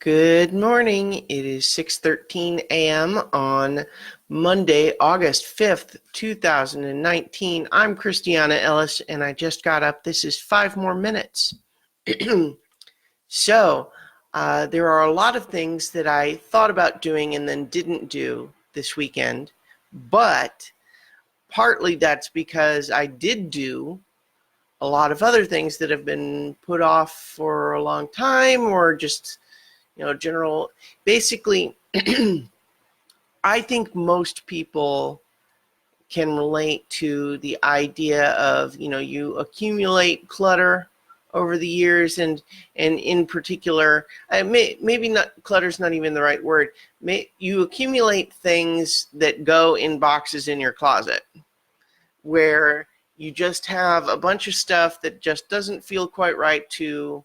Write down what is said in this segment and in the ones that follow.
Good morning. It is 6:13 a.m. on Monday, August 5th, 2019. I'm Christiana Ellis, and I just got up. This is 5 more minutes. So, there are a lot of things that I thought about doing and then didn't do this weekend, but partly that's because I did do a lot of other things that have been put off for a long time or just general. Basically, I think most people can relate to the idea of, you accumulate clutter over the years, and in particular, maybe not clutter's not even the right word. You accumulate things that go in boxes in your closet where you just have a bunch of stuff that just doesn't feel quite right to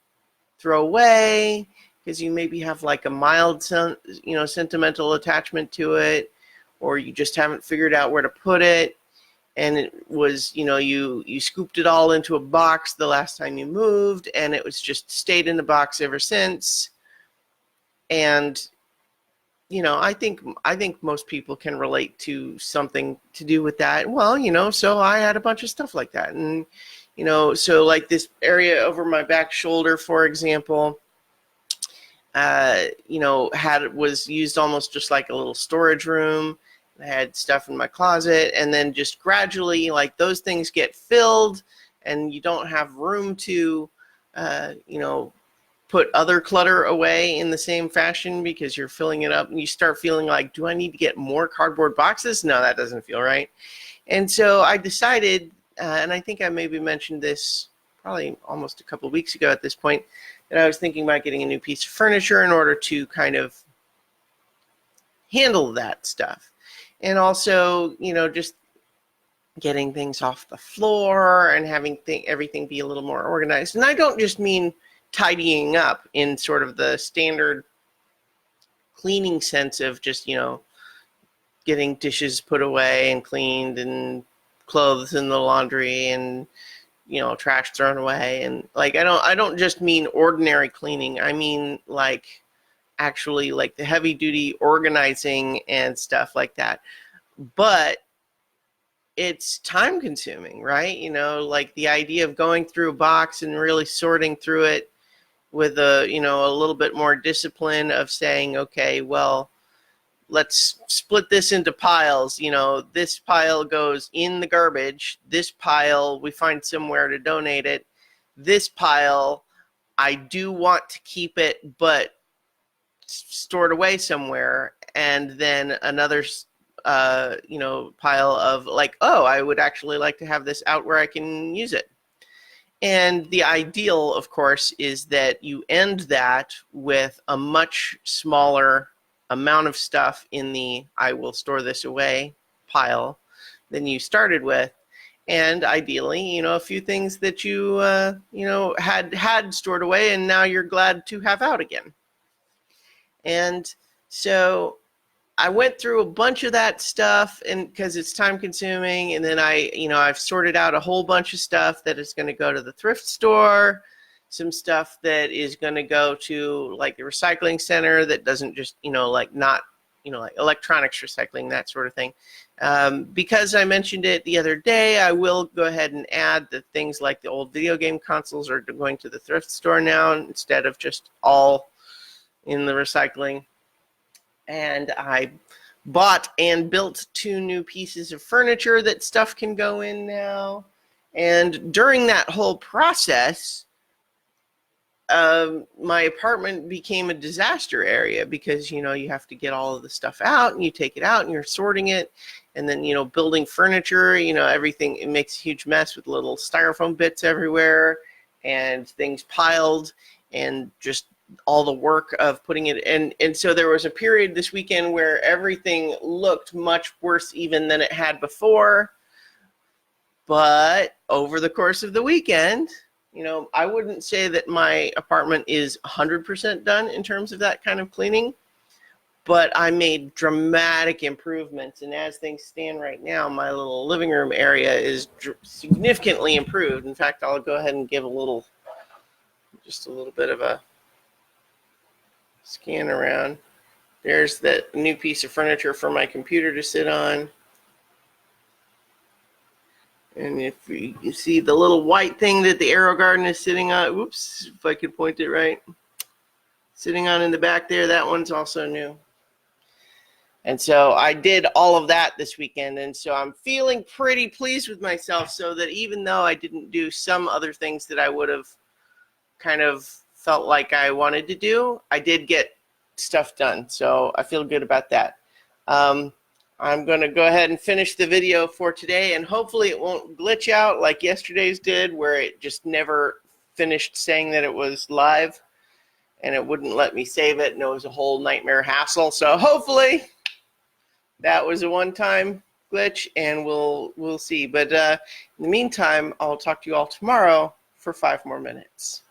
throw away because you maybe have like a mild sentimental attachment to it, or you just haven't figured out where to put it, and it was, you scooped it all into a box the last time you moved, and it was just stayed in the box ever since. And I think most people can relate to something to do with that. Well, so I had a bunch of stuff like that, and so like this area over my back shoulder, for example, was used almost just like a little storage room. I had stuff in my closet, and then just gradually, like, those things get filled, and you don't have room to, put other clutter away in the same fashion because you're filling it up, and you start feeling like, do I need to get more cardboard boxes? No, that doesn't feel right. And so I decided, and I think I maybe mentioned this probably almost a couple of weeks ago at this point, that I was thinking about getting a new piece of furniture in order to kind of handle that stuff. And also, just getting things off the floor and having everything be a little more organized. And I don't just mean tidying up in sort of the standard cleaning sense of just, getting dishes put away and cleaned and clothes in the laundry and trash thrown away, and like I don't just mean ordinary cleaning. I mean like actually like the heavy duty organizing and stuff like that. But it's time consuming, right? Like the idea of going through a box and really sorting through it with a little bit more discipline of saying, okay, well, let's split this into piles. This pile goes in the garbage. This pile, we find somewhere to donate it. This pile, I do want to keep it, but stored away somewhere. And then another, pile of like, oh, I would actually like to have this out where I can use it. And the ideal, of course, is that you end that with a much smaller amount of stuff in the I will store this away pile than you started with. And ideally, a few things that you, had stored away and now you're glad to have out again. And so I went through a bunch of that stuff, and because it's time consuming, and then I've sorted out a whole bunch of stuff that is going to go to the thrift store, some stuff that is going to go to like the recycling center that doesn't just, like not, like electronics recycling, that sort of thing. Because I mentioned it the other day, I will go ahead and add that things like the old video game consoles are going to the thrift store now instead of just all in the recycling. And I bought and built 2 new pieces of furniture that stuff can go in now. And during that whole process, my apartment became a disaster area because, you have to get all of the stuff out, and you take it out and you're sorting it. And then, building furniture, everything, it makes a huge mess with little styrofoam bits everywhere and things piled, and just all the work of putting it in. And so there was a period this weekend where everything looked much worse even than it had before. But over the course of the weekend, I wouldn't say that my apartment is 100% done in terms of that kind of cleaning, but I made dramatic improvements. And as things stand right now, my little living room area is significantly improved. In fact, I'll go ahead and give just a little bit of a Scan around. There's that new piece of furniture for my computer to sit on. And if you see the little white thing that the Arrow Garden is sitting on, whoops, if I could point it right, sitting on in the back there, that one's also new. And so I did all of that this weekend, and so I'm feeling pretty pleased with myself, so that even though I didn't do some other things that I would have kind of felt like I wanted to do, I did get stuff done, so I feel good about that. I'm going to go ahead and finish the video for today, and hopefully it won't glitch out like yesterday's did, where it just never finished saying that it was live, and it wouldn't let me save it, and it was a whole nightmare hassle. So hopefully that was a one-time glitch, and we'll see. But in the meantime, I'll talk to you all tomorrow for 5 more minutes.